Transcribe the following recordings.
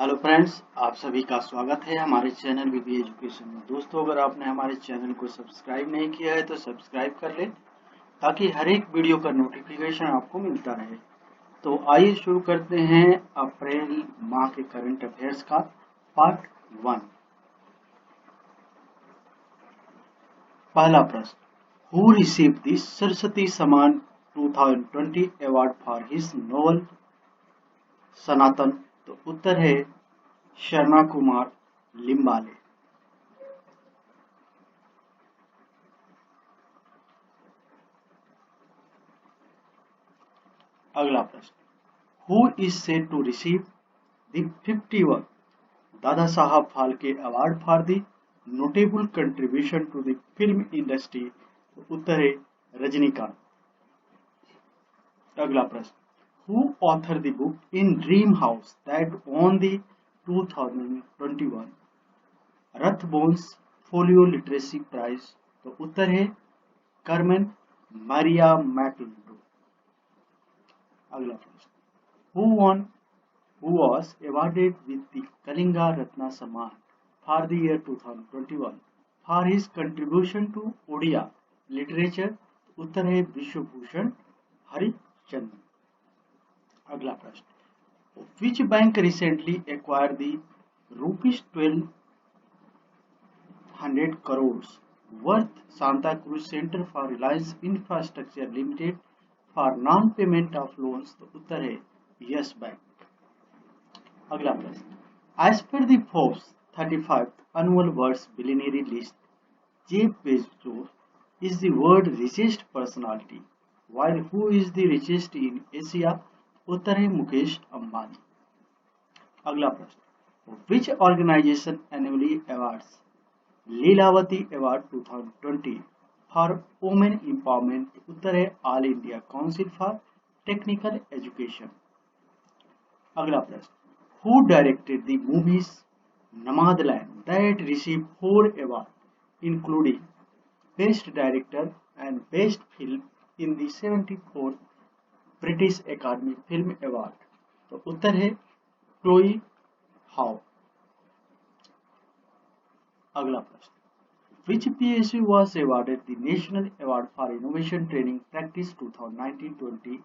Hello friends, आप सभी का स्वागत है हमारे चैनल विधि एजुकेशन में। दोस्तों, अगर आपने हमारे चैनल को सब्सक्राइब नहीं किया है तो सब्सक्राइब कर लें ताकि हर एक वीडियो का नोटिफिकेशन आपको मिलता रहे। तो आइए शुरू करते हैं अप्रैल माह के करंट अफेयर्स का पार्ट 1। पहला प्रश्न, who received the Saraswati Samman 2020 award for his novel Sanatan? तो उत्तर है शर्मा कुमार लिम्बाले। अगला प्रश्न, who is set to receive the 51 Dada Saheb Phalke award for the notable contribution to the film industry? उत्तर है रजनीकांत। अगला प्रश्न, who author the book in dream house that won the 2021 Rathbones folio literacy prize? तो उत्तर है कार्मेन मारिया मैक्लिंडो। अगला प्रश्न, who was awarded with the Kalinga Ratna Samman for the year 2021 for his contribution to Odia literature? उत्तर है विश्वभूषण हरिचंद्र। अगला प्रश्न, which bank recently acquired the rupees 1200 crores worth Santa Cruz Center for Reliance Infrastructure Limited for non-payment of loans? तो उत्तर है yes bank. अगला प्रश्न, as per the Forbes 35th annual world's billionaire list, Jeff Bezos is the world richest personality, while who is the richest in Asia? उत्तर है मुकेश अंबानी। अगला प्रश्न, which organization annually awards Lilavati award 2020 for women empowerment? उत्तर है all India council for technical education. अगला प्रश्न, who directed the movies Nomadland that received 4 awards including Best Director and Best Film in the 74th British Academy Film Award? तो उत्तर है Chloe how. अगला प्रश्न, which PSU was awarded the National Award for Innovation Training Practice 2019-20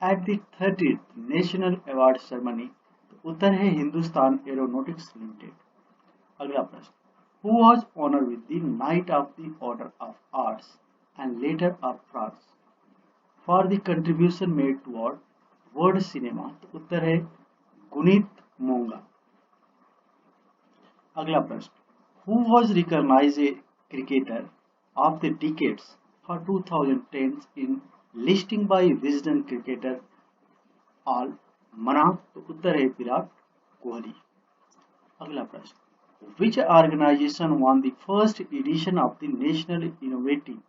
at the 30th National Award Ceremony? उत्तर है Hindustan aeronautics limited. अगला प्रश्न, who was honour with the knight of the order of arts and letter of France for the contribution made toward world cinema? तो उत्तर है गुनीत मोंगा। अगला प्रश्न, who was recognized a cricketer of the decades for 2010 in listing by Wisden cricketer almanack? तो उत्तर है विराट कोहली। अगला प्रश्न, which organization won the first edition of the National Innovative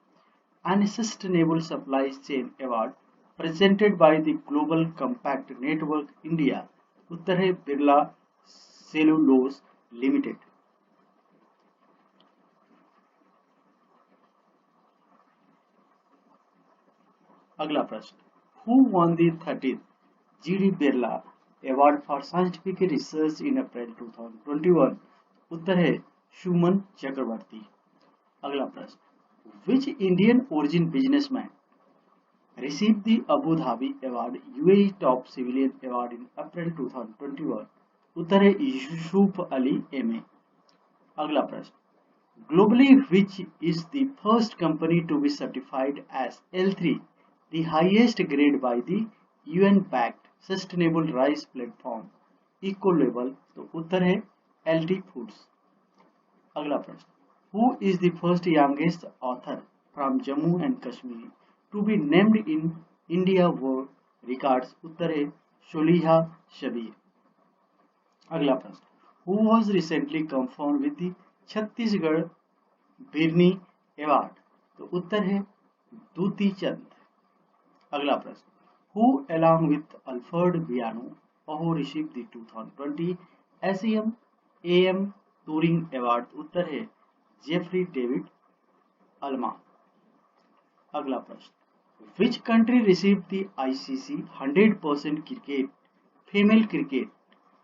and Sustainable Supply Chain Award presented by the Global Compact Network India? उत्तर है Birla cellulose limited. अगला प्रश्न, who won the 30th GD Birla award for scientific research in April 2021? उत्तर है सुमन चक्रवर्ती। अगला प्रश्न, which Indian origin businessman received the Abu Dhabi Award UAE Top Civilian Award in April 2021? उत्तर है Yusuf Ali MA. अगला प्रश्न, globally which is the first company to be certified as L3, the highest grade by the UN-backed sustainable rice platform eco level? तो उत्तर है LT foods. अगला प्रश्न, who is the first youngest author from Jammu and Kashmir to be named in India world records? उत्तर है शोलिहा शबीर। अगला प्रश्न, who was recently confirm with the Chhattisgarh Veerni award? तो उत्तर है दूती चंद। अगला प्रश्न, who along with Alfred Biano received the 2020 ASEAN AM Turing Award? उत्तर है जेफरी डेविड अल्मा। अगला प्रश्न, which country received the ICC 100% cricket female cricket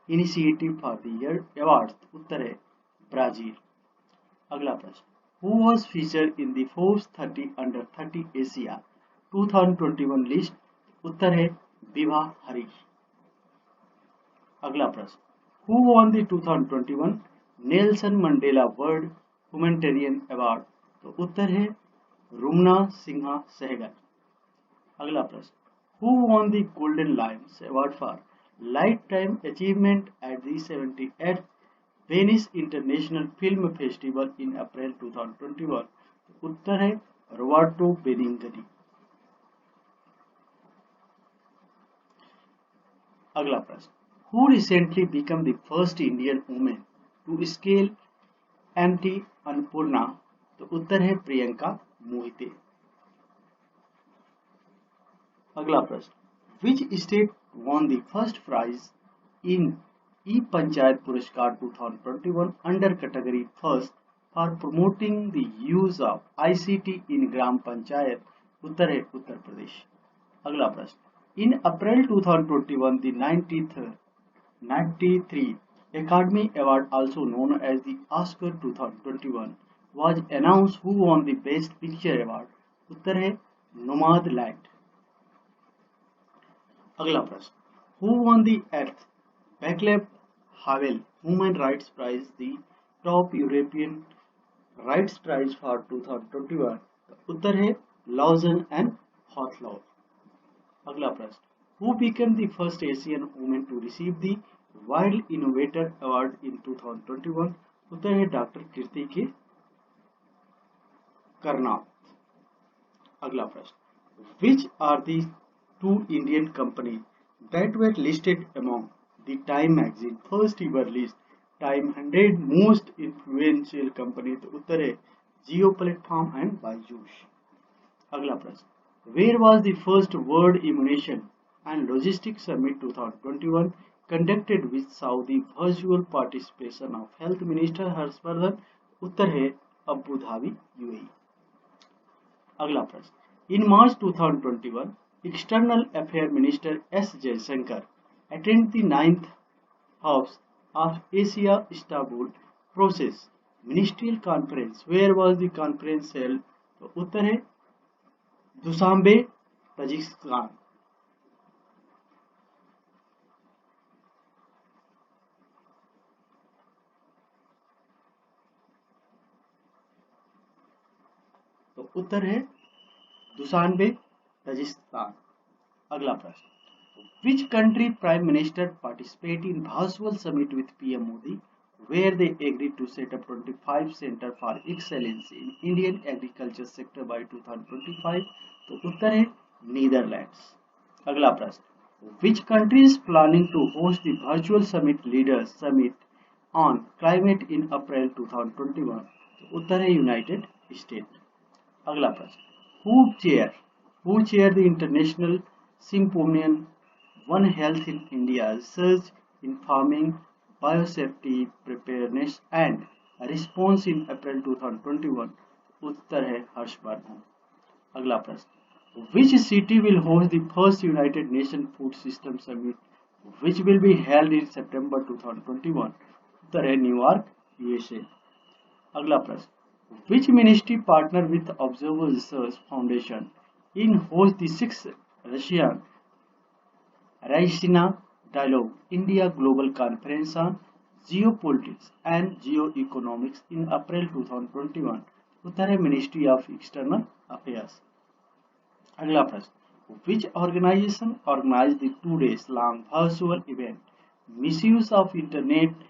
initiative for the year award? उत्तर है ब्राजील। अगला प्रश्न, who was featured in the Forbes 30 under 30 Asia 2021 list? उत्तर है विभा हरीश। अगला प्रश्न, who won the 2021 Nelson Mandela world humanitarian award? तो उत्तर है रुमना सिन्हा सहगल। अगला प्रश्न, who won the golden lions award for life time achievement at the 78th Venice international film festival in April 2021? उत्तर है रोबर्टो बेनिंगनी। अगला प्रश्न, who recently become the first Indian women to scale MT Annapurna? तो उत्तर है प्रियंका मोहिते। अगला प्रश्न, which state won the first prize in e panchayat Puraskar 2021 under category first for promoting the use of ICT in Gram Panchayat? उत्तर है उत्तर प्रदेश। अगला प्रश्न, in April 2021 the 93 Academy Award, also known as the Oscar 2021, was announced. Who won the Best Picture Award? उत्तर है Nomadland. अगला प्रश्न, who won the earth Vaclav Havel human rights prize the top European rights prize for 2021? उत्तर है Loujain and Hathloul. अगला प्रश्न, who became the first Asian women to receive the wild innovator award in 2021? उत्तर है doctor Kirti K Karanth. अगला प्रश्न, which are the two Indian companies that were listed among the Time magazine first ever list Time 100 most influential companies? तो उत्तर है जियो platform and Byju's. अगला प्रश्न, where was the first World Immunization and Logistics Summit 2021 conducted with Saudi virtual participation of Health Minister Harshvardhan? उत्तर है Abu Dhabi UAE. अगला प्रश्न, in March 2021 External Affairs Minister S. Jaishankar attended the 9th Hubs of Asia Istanbul Process Ministerial Conference. Where was the conference held? तो उत्तर है Dushanbe Tajikistan. तो उत्तर है Dushanbe Tajikistan. अगला प्रश्न, which country prime minister participate in virtual summit with PM Modi where they agreed to set up 25 center for excellence in Indian agriculture sector by 2025? तो उत्तर है नीदरलैंड्स। अगला प्रश्न, which country is planning to host the virtual summit leaders summit on climate in April 2021? तो उत्तर है United state. अगला प्रश्न, who chair the International Symposium One Health in India Research in Farming, Biosafety, Preparedness and Response in April 2021? उत्तर है हर्षवर्धन। अगला प्रश्न, which city will host the first United Nations Food System Summit which will be held in September 2021? उत्तर है New York USA. अगला प्रश्न, which ministry partner with Observer Research Foundation in host the 6th Russian Raisina Dialogue India Global Conference on Geopolitics and Geoeconomics in April 2021? उत्तर है ministry of external affairs. अगला प्रश्न, which organization organized the 2 days long virtual event Misuse of Internet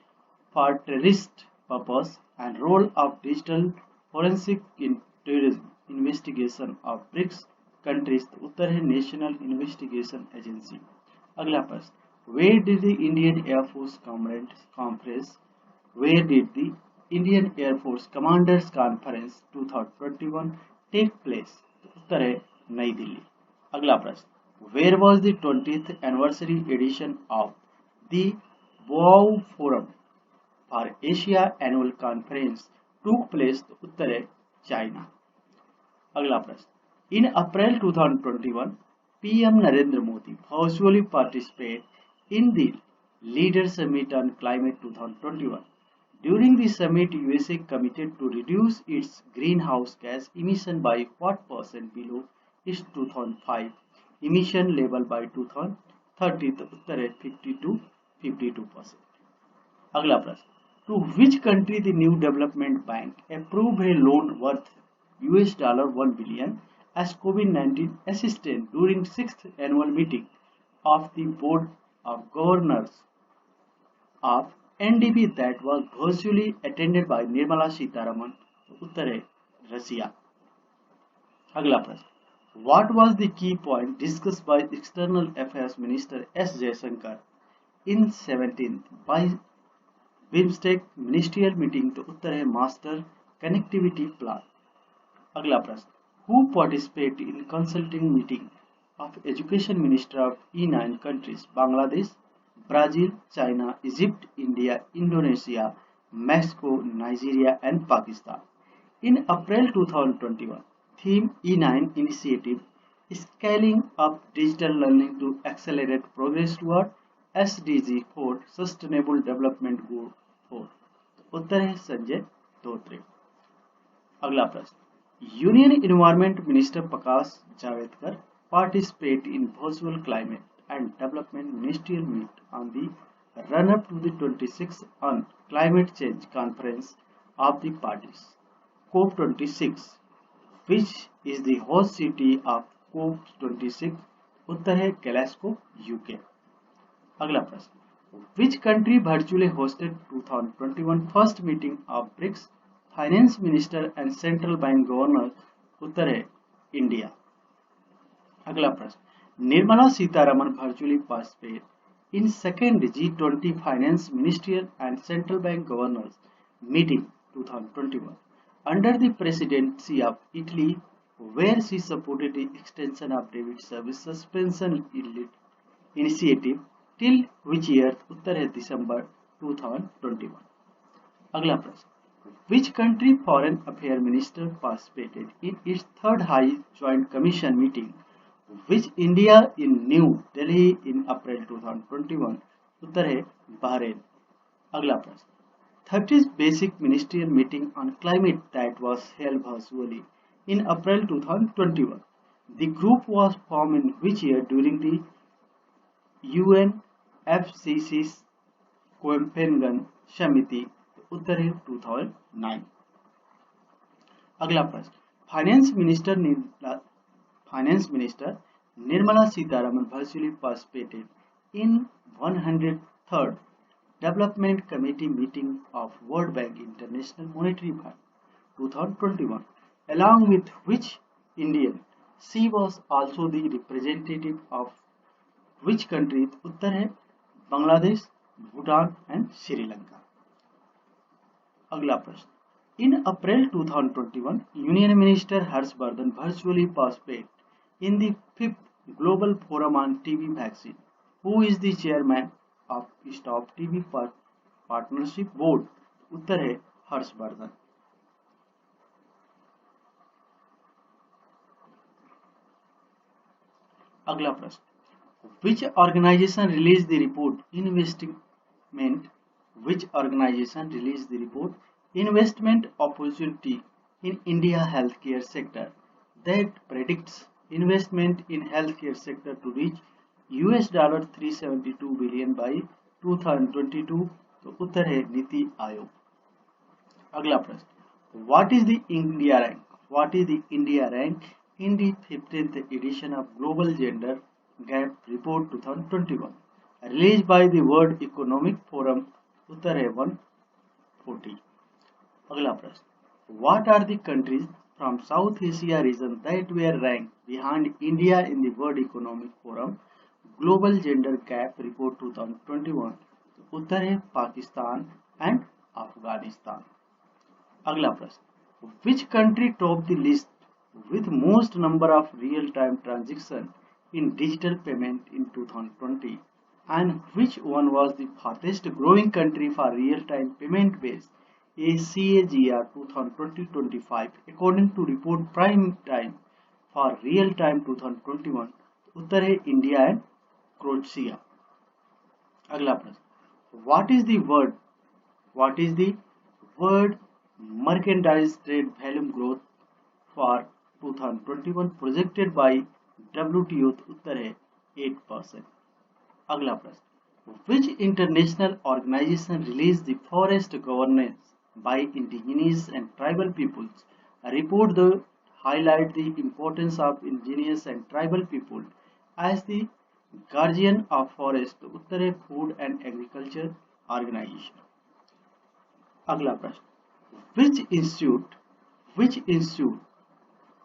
for Terrorist Purpose and Role of Digital Forensic in Terrorism Investigation of BRICS countries? उत्तर है national investigation agency. अगला प्रश्न, where did the Indian Air Force Conference where did the Indian Air Force Commanders Conference 2021 take place? उत्तर है नई दिल्ली। अगला प्रश्न, where was the 20th anniversary edition of the Boao Forum for Asia Annual Conference took place? उत्तर है China. अगला प्रश्न, in April 2021 PM Narendra Modi virtually participate in the Leader Summit on Climate 2021. During the summit, USA committed to reduce its greenhouse gas emission by what percent below its 2005 emission level by 2030? तो उत्तर है 50 to 52%. अगला प्रश्न, to which country the new development bank approve a loan worth $1 billion as COVID-19 assistance during 6th annual meeting of the Board of Governors of NDB that was virtually attended by Nirmala Sitharaman? उत्तर है रसिया. अगला प्रश्न, what was the key point discussed by External Affairs Minister S. Jaishankar in 17th by BIMSTEC ministerial meeting? तो उत्तर है master connectivity plan. अगला प्रश्न, who participate in consulting meeting of education minister of E9 countries? Bangladesh, Brazil, China, Egypt, India, Indonesia, Mexico, Nigeria and Pakistan. In April 2021, theme E9 initiative scaling up digital learning to accelerate progress toward SDG 4 sustainable development goal 4. उत्तर है संजय धोत्रे. अगला प्रश्न, union environment minister Prakash Javadekar participate in virtual climate and development ministerial meet on the run up to the 26th on climate change conference of the parties COP26. Which is the host city of COP26? उत्तर है Glasgow, UK. अगला प्रश्न, which country virtually hosted 2021 first meeting of BRICS finance minister and central bank governor? उत्तर है India. अगला प्रश्न, Nirmala Sitharaman virtually participate in second G20 finance ministerial and central bank governors meeting 2021 under the presidency of Italy, where she supported the extension of debit service suspension initiative till which year? उत्तर है दिसंबर 2021. अगला प्रश्न, which country foreign affairs minister participated in its third high joint commission meeting with India in New Delhi in April 2021? उत्तर है Bahrain. अगला प्रश्न, 30th basic ministerial meeting on climate that was held virtually in April 2021. The group was formed in which year during the UNFCC's Copenhagen समिति? उत्तर है 2009. अगला प्रश्न, finance minister Nirmala Sitharaman virtually participated in 103rd development committee meeting of world bank international monetary fund 2021 along with which Indian? She was also the representative of which country? उत्तर है Bangladesh, Bhutan and Sri Lanka. अगला प्रश्न, in April 2021 union minister Harshvardhan virtually participated in the 5th global forum on TB vaccine. Who is the chairman of Stop TB Partnership Board? उत्तर है हर्षवर्धन. अगला प्रश्न, which organization released the report investment opportunity in India healthcare sector that predicts investment in healthcare sector to reach $372 billion by 2022? तो उत्तर है नीति आयोग. अगला प्रश्न, what is the India rank in the 15th edition of Global Gender Gap Report 2021 released by the World Economic Forum? उत्तर है 140. अगला प्रश्न, what are the countries from South Asia region that were ranked behind India in the World Economic Forum Global Gender Gap Report 2021? उत्तर है Pakistan and Afghanistan. अगला प्रश्न, which country topped the list with most number of real-time transactions in digital payment in 2020, and which one was the fastest growing country for real-time payment base CAGR 2020-25 according to report Prime Time for real-time 2021? उत्तर है India and Croatia. अगला प्रश्न, What is the word? What is the world merchandise trade volume growth for 2021 projected by WTO? तो उत्तर है 8%. अगला प्रश्न, which international organization released the forest governance by indigenous and tribal peoples? A report that highlight the importance of indigenous and tribal people as the guardian of forest. तो उत्तर है food and agriculture organisation. अगला प्रश्न,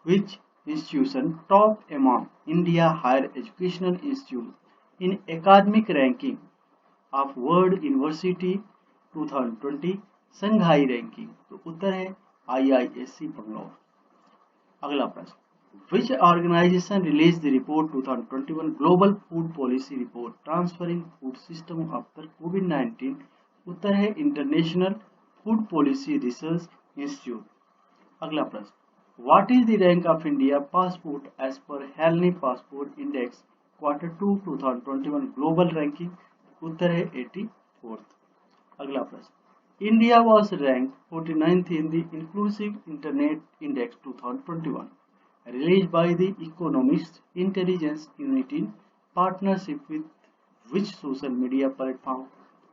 which institution top among India higher educational institutes in academic ranking of World University 2020 Shanghai ranking? तो उत्तर है IISc Bangalore. अगला प्रश्न, which organization released the report 2021 Global Food Policy Report Transferring Food System After COVID-19? उत्तर है international food policy research institute. अगला प्रश्न, what is the rank of India passport as per हेलनी passport index Q2 2021 global ranking? उत्तर है 84th. अगला प्रश्न, India was rank 49th in the inclusive internet index 2021 released by the Economist Intelligence Unit in partnership with which social media platform?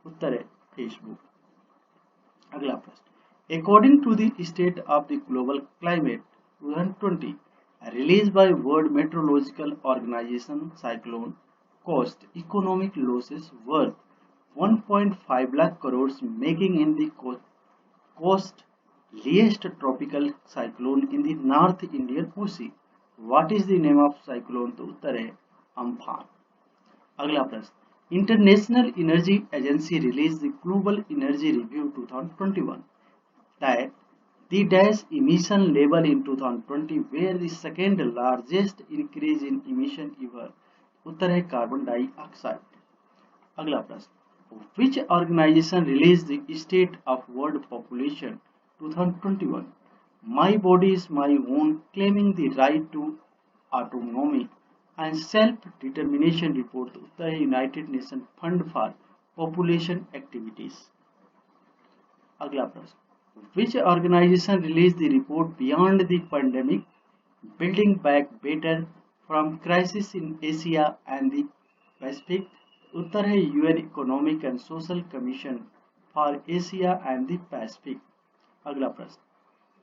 उत्तर है Facebook. अगला प्रश्न, according to the state of the global climate 2020 released by World Meteorological Organization, cyclone caused economic losses worth 1.5 lakh crores, making in the costliest tropical cyclone in the North Indian Ocean. What is the name of cyclone? तो उत्तर है Amphan. अगला प्रश्न, international energy agency release the global energy review 2021 that the dash emission level in 2020 were the second largest increase in emission ever. उत्तर है carbon dioxide. अगला प्रश्न, which organization released the state of world population 2021 my body is my own claiming the right to autonomy and self-determination report? उत्तर है United nation fund for population activities. अगला प्रश्न, which organization released the report beyond the pandemic building back better from crisis in Asia and the Pacific? उत्तर है UN economic and social commission for Asia and the Pacific. अगला प्रश्न,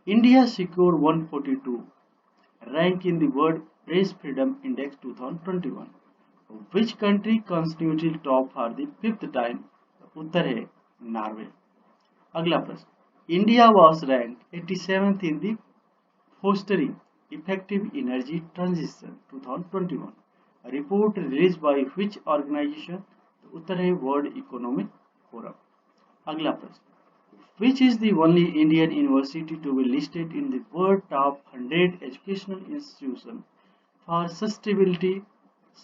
India secure 142 rank in the World Press Freedom Index 2021. Which country constituted top for the fifth time? उत्तर है Norway. अगला प्रश्न, India was ranked 87th in the Fostering Effective Energy Transition 2021. A report released by which organization? उत्तर है world economic forum. अगला प्रश्न, which is the only Indian university to be listed in the world top 100 educational institution for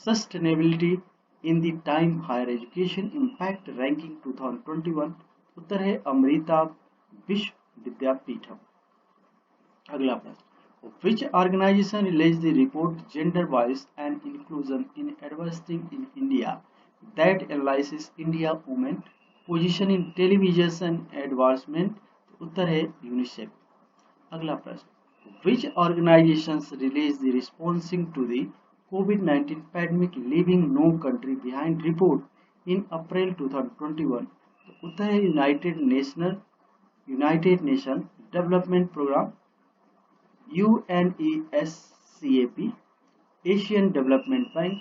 sustainability in the Time Higher Education Impact Ranking 2021? उत्तर है अमृता विश्व विद्यापीठम. अगला प्रश्न, which organization released the report Gender Bias and Inclusion in Advertising in India that analyzes India women position in television advertisement? उत्तर है UNICEF. अगला प्रश्न, which organisations release the responsing to the कोविड-19 pandemic leaving no country behind report in April 2021? तो उत्तर है United Nation development programme UNESCAP, Asian development bank.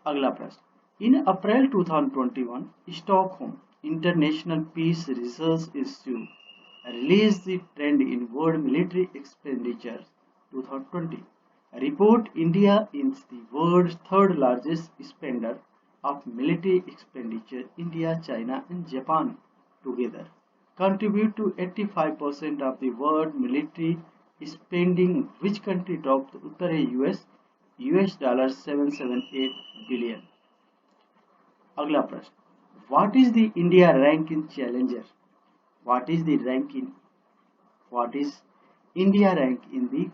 अगला प्रश्न, in April 2021, Stockholm International Peace Research Institute released the trend in world military expenditure 2020. A report India is the world's third largest spender of military expenditure. India, China and Japan together contribute to 85% of the world military spending. Which country topped? उत्तर है US $778 billion. अगला प्रश्न, what is the India rank in challenger? What is India rank in the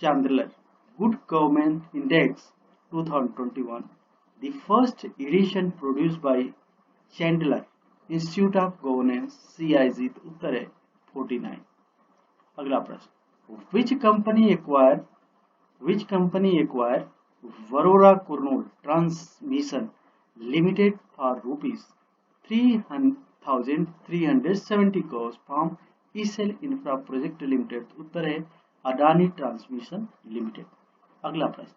Chandler good government index 2021 The first edition produced by Chandler Institute of Governance CIZ उत्तर है 49। अगला प्रश्न, which company acquired Varora Kurnool Transmission Limited for rupees 3,370 crores from ECL Infra Project Limited उत्तर है Adani Transmission Limited। अगला प्रश्न,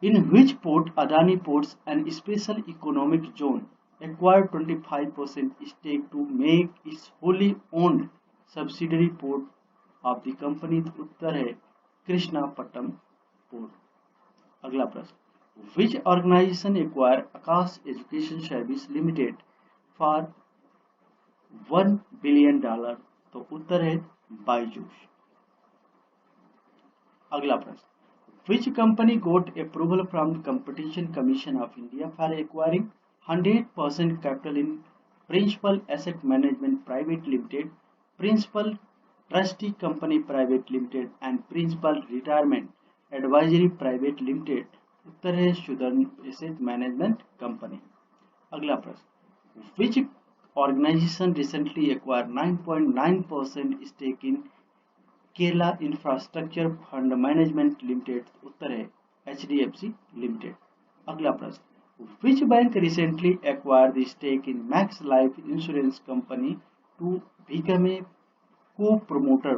in which port Adani Ports and Special Economic Zone acquired 25% stake to make its wholly owned subsidiary port of the company उत्तर है Krishnapatnam port. अगला प्रश्न, which organization acquired Akash Education Service Limited for $1 billion तो उत्तर है बायजूस। अगला प्रश्न, which company got approval from the Competition Commission of India for acquiring 100% capital in Principal Asset Management Private Limited, Principal Trustee Company Private Limited and Principal Retirement Advisory Private Limited उत्तर है Sudarshan asset management company. अगला प्रश्न, which organization recently acquired 9.9% stake in Kerala infrastructure fund management limited उत्तर है HDFC limited. अगला प्रश्न, which bank recently acquired the stake in Max Life Insurance Company to become a co-promoter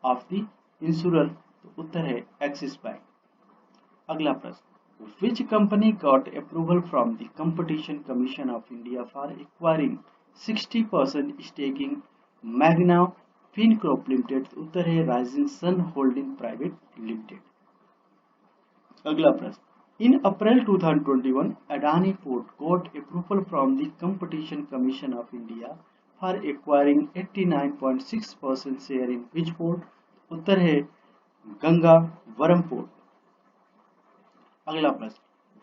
of the insurer उत्तर है axis bank. अगला प्रश्न, which company got approval from the Competition Commission of India for acquiring 60% stake in Magna Fincorp Limited उत्तर है rising sun holding private limited. अगला प्रश्न, in April 2021 Adani Port got approval from the Competition Commission of India for acquiring 89.6% share in which port उत्तर है Gangavaram port. अगला प्रश्न,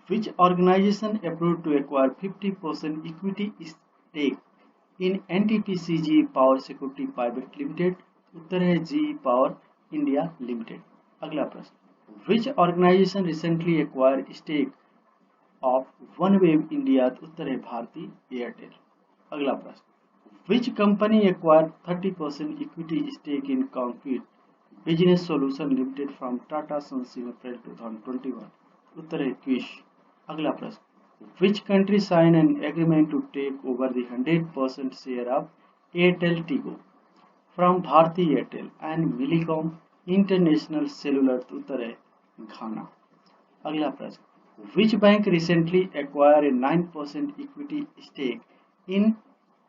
which organization approved to acquire 50% equity stake in NTPC GE Power Security Private Limited उत्तर है GE Power India Limited। अगला प्रश्न, which organization recently acquired stake of OneWeb India उत्तर है Bharti Airtel. अगला प्रश्न, which company acquired 30% equity stake in Concrete Business Solution Limited from Tata Sons in April 2021 उत्तर है क्विश। अगला प्रश्न, which country signed an agreement to take over the 100% share of Airtel Tigo from Bharti Airtel and Millicom International Cellular उत्तर है घाना। अगला प्रश्न, which bank recently acquired a 9% equity stake in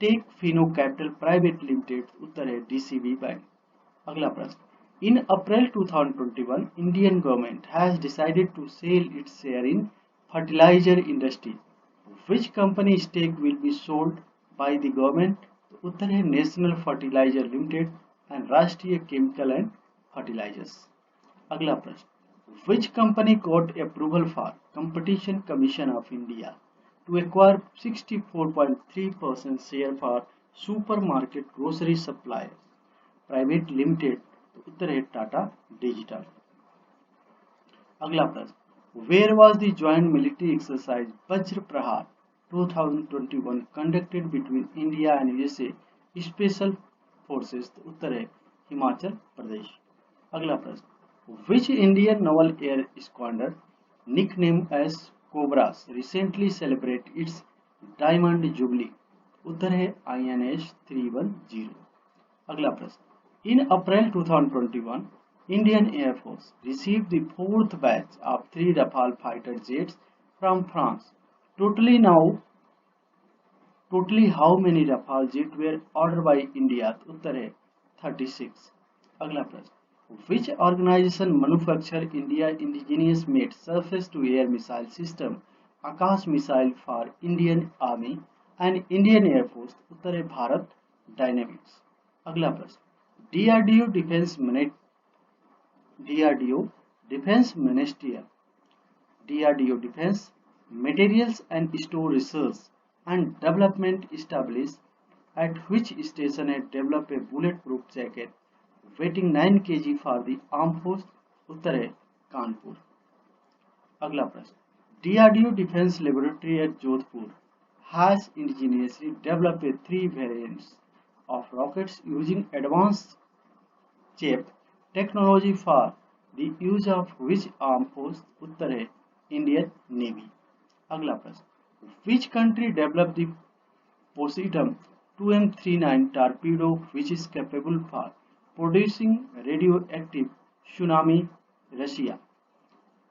Tech Fino Capital Private Limited उत्तर है DCB bank. अगला प्रश्न, in April 2021 Indian government has decided to sell its share in fertilizer industry. Which company stake will be sold by the government? उत्तर है national fertiliser limited and राष्ट्रीय chemical and fertilisers. अगला प्रश्न, which company got approval for Competition Commission of India to acquire 64.3% share for Supermarket Grocery Suppliers Private Limited उत्तर है Tata digital. अगला प्रश्न, where was the joint military exercise Vajra Prahar 2021 conducted between India and USA Special Forces उत्तर है हिमाचल प्रदेश। अगला प्रश्न, which Indian Naval Air Squadron nicknamed as Cobras recently celebrate its Diamond Jubilee उत्तर है INS 310। अगला प्रश्न, in April 2021 Indian Air Force received the fourth batch of 3 Rafale fighter jets from France. Totally how many Rafale jets were ordered by India उत्तर है 36। अगला प्रश्न, which organization manufacture India indigenous made surface to air missile system Akash missile for Indian Army and Indian Air Force उत्तर है Bharat dynamics. अगला प्रश्न, DRDO Defense Materials and Store Research and Development established at which station had developed a bulletproof jacket weighing 9 kg for the armed force उत्तर है कानपुर। अगला प्रश्न, DRDO Defense Laboratory at Jodhpur has ingeniously developed three variants of rockets using advanced chip technology for the use of which armed force उत्तर है Indian Navy. अगला प्रश्न, which country developed the Poseidon 2M39 torpedo which is capable for producing radioactive tsunami? Russia.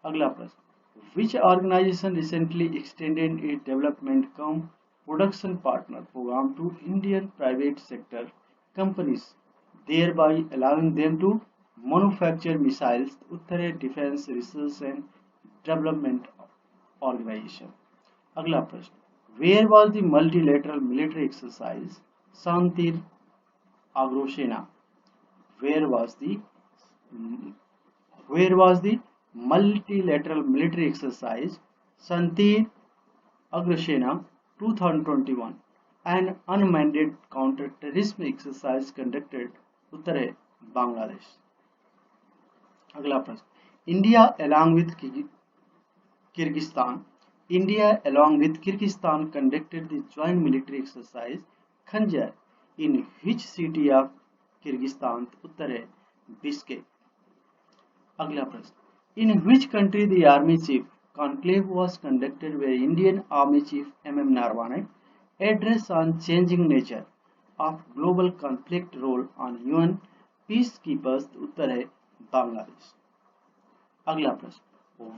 अगला प्रश्न, which organization recently extended its development cum production partner program to Indian private sector companies, thereby allowing them to manufacture missiles? उत्तर है Defense Research and Development Organization. अगला प्रश्न, where was the multilateral military exercise Shantir Agrosena? Where was the where was the multilateral military exercise Shantir Agrosena 2021 an unmanned counter-terrorism exercise conducted? उत्तर है बांग्लादेश. अगला प्रश्न, India along with Kyrgyzstan conducted the joint military exercise Khanjar in which city of Kyrgyzstan? उत्तर है Bishkek. अगला प्रश्न, in which country the army chief conclave was conducted where Indian Army Chief M.M. Narwane address on changing nature of global conflict role on UN peacekeepers? उत्तर है बांग्लादेश. अगला प्रश्न,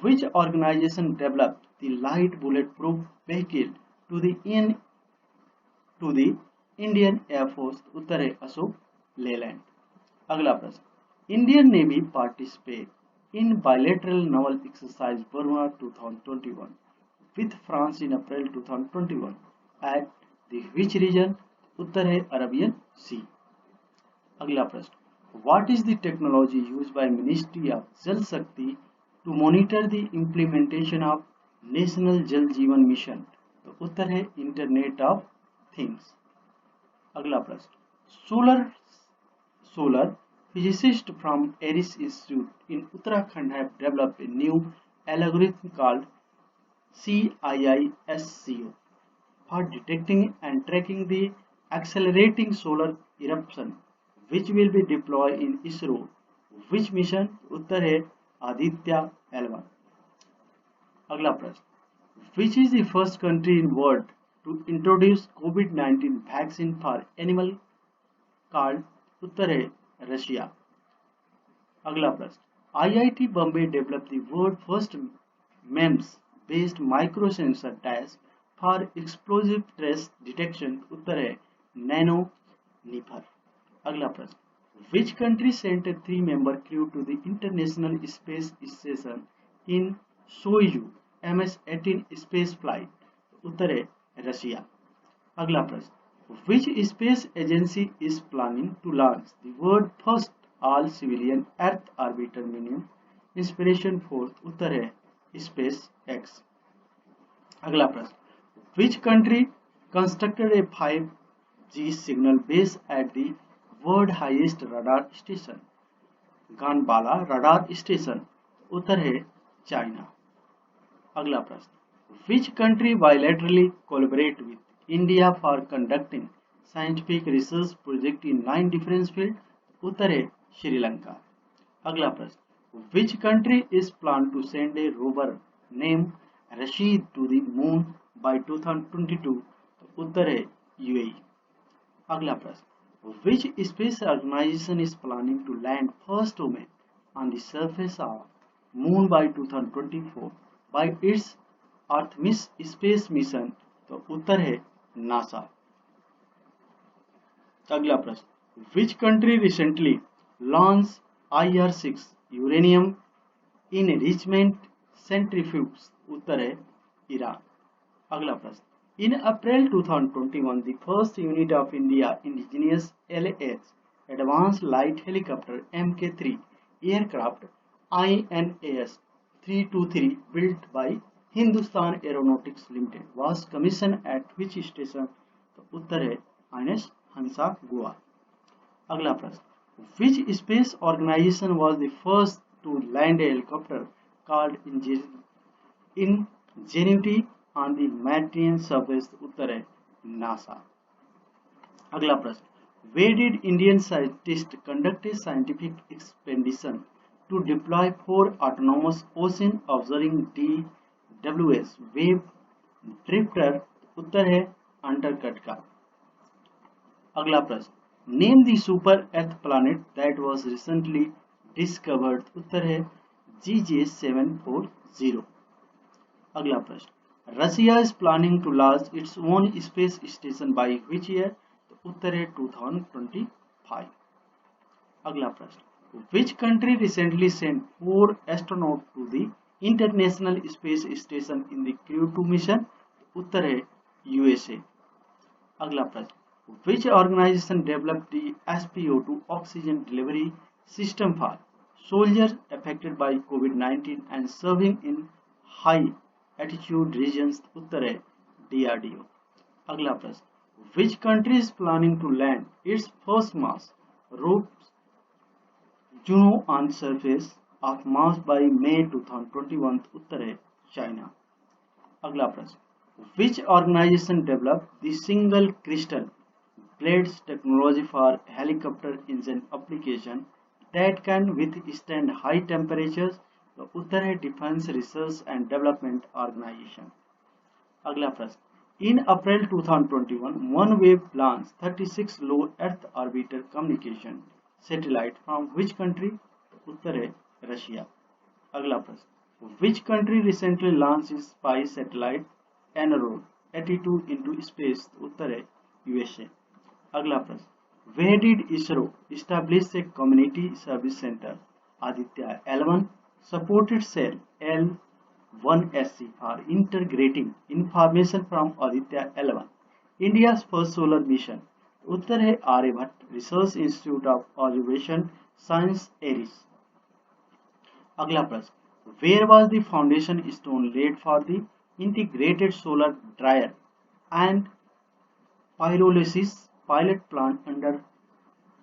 which organization developed the light bulletproof vehicle to the Indian Air Force? उत्तर है अशोक लेलैंड. अगला प्रश्न, Indian Navy participate in bilateral naval exercise Burma 2021 with France in April 2021 at the which region? उत्तर है Arabian सी. अगला प्रश्न, what is the technology used by Ministry of Jal Shakti to monitor the implementation of National Jal Jeevan Mission? तो उत्तर है internet of things. अगला प्रश्न, solar physicists from Aris Institute in Uttarakhand have developed a new algorithm called CIISCO for detecting and tracking the accelerating solar eruption which will be deployed in ISRO which mission? उत्तर है Aditya L1. अगला प्रश्न, which is the first country in world to introduce COVID-19 vaccine for animal called? उत्तर है Russia. अगला प्रश्न, IIT Bombay developed the world first MEMS based microsensor test for explosive trace detection? उत्तर है nano नीफर. अगला प्रश्न, which country sent a 3-member crew to the International Space Station in Soyuz MS-18 space flight? उत्तर है Russia. अगला प्रश्न, which space agency is planning to launch the world first all civilian Earth orbiter mission Inspiration 4? उत्तर है SpaceX. अगला प्रश्न, which country constructed a 5G signal base at the world highest radar station गानबाला radar station? उत्तर है China. अगला प्रश्न, which country bilaterally collaborate with India for conducting scientific research project in 9 different fields? उत्तर है श्रीलंका. अगला प्रश्न, which country is planned to send a rover named Rashid to the moon by 2022? उत्तर है UAE. अगला प्रश्न, which space organization is planning to land first woman on the surface of moon by 2024 by its Artemis space mission? तो उत्तर है NASA. अगला प्रश्न, which country recently launched IR-6 uranium enrichment centrifuge? उत्तर है ईरान. अगला प्रश्न, in April 2021 the first unit of India indigenous LH advanced light helicopter Mk3 aircraft INAS 323 built by Hindustan Aeronautics Limited was commissioned at which station? तो उत्तर है INS हंसा गोवा. अगला प्रश्न, which space organization was the first to land a helicopter called Ingenuity on the Martian surface, उत्तर है NASA. अगला प्रश्न, where did Indian scientists conduct a scientific expedition to deploy 4 autonomous ocean observing DWS wave drifter, उत्तर है Antarctica. अगला प्रश्न, name the super earth planet that was recently discovered, उत्तर है GJ740। अगला प्रश्न, Russia is planning to launch its own space station by which year, उत्तर है 2025। अगला प्रश्न, which country recently sent 4 astronaut to the international space station in the crew 2 mission, उत्तर है यूएसए। अगला प्रश्न, which organization developed the SpO2 oxygen delivery system for soldiers affected by COVID-19 and serving in high altitude regions, उत्तर है DRDO। अगला प्रश्न, which country is planning to land its first Mars rover Juno on surface of Mars by May 2021, उत्तर है China. अगला प्रश्न, which organization developed the single crystal blades technology for helicopter engine application that can withstand high temperatures, तो उत्तर है defence research and development organisation. अगला प्रश्न, in April 2021 OneWeb launch 36 low earth orbiter communication satellite from which country, उत्तर है Russia. अगला प्रश्न, which country recently launch spice satellite एनारोड 82 इनटू स्पेस, उत्तर है यूएसए। अगला प्रश्न, where did ISRO establish a community service center Aditya L1 supported cell L1SC for integrating information from Aditya L1, India's first solar mission, उत्तर है Aryabhatta research institute of observation science ARIES. अगला प्रश्न, where was the foundation stone laid for the integrated solar dryer and pyrolysis pilot plant under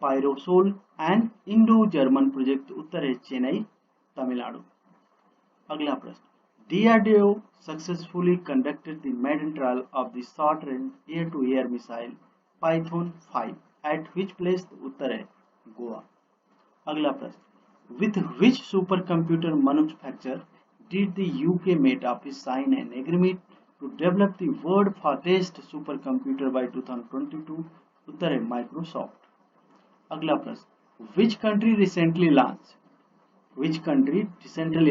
Pyrosol and Indo German project, उत्तर है चेन्नई तमिलनाडु। अगला प्रश्न, DRDO successfully conducted the maiden trial of the short range air to air missile Python 5 at which place, उत्तर है गोवा। अगला प्रश्न, with which super computer manufacturer did the UK met office sign an agreement to develop the world fastest super computer by 2022, उत्तर है Microsoft. अगला प्रश्न, which country recently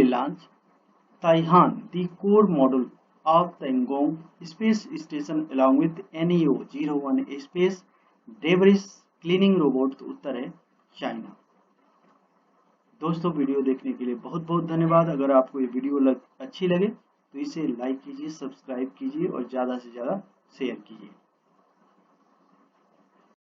launch Tianhe the core module of Tiangong space station along with NEO-01 space debris cleaning robot, उत्तर है China. दोस्तों, video देखने के लिए बहुत बहुत धन्यवाद। अगर आपको ये वीडियो अच्छी लगे तो इसे लाइक कीजिए, सब्सक्राइब कीजिए और ज़्यादा से ज़्यादा शेयर कीजिए।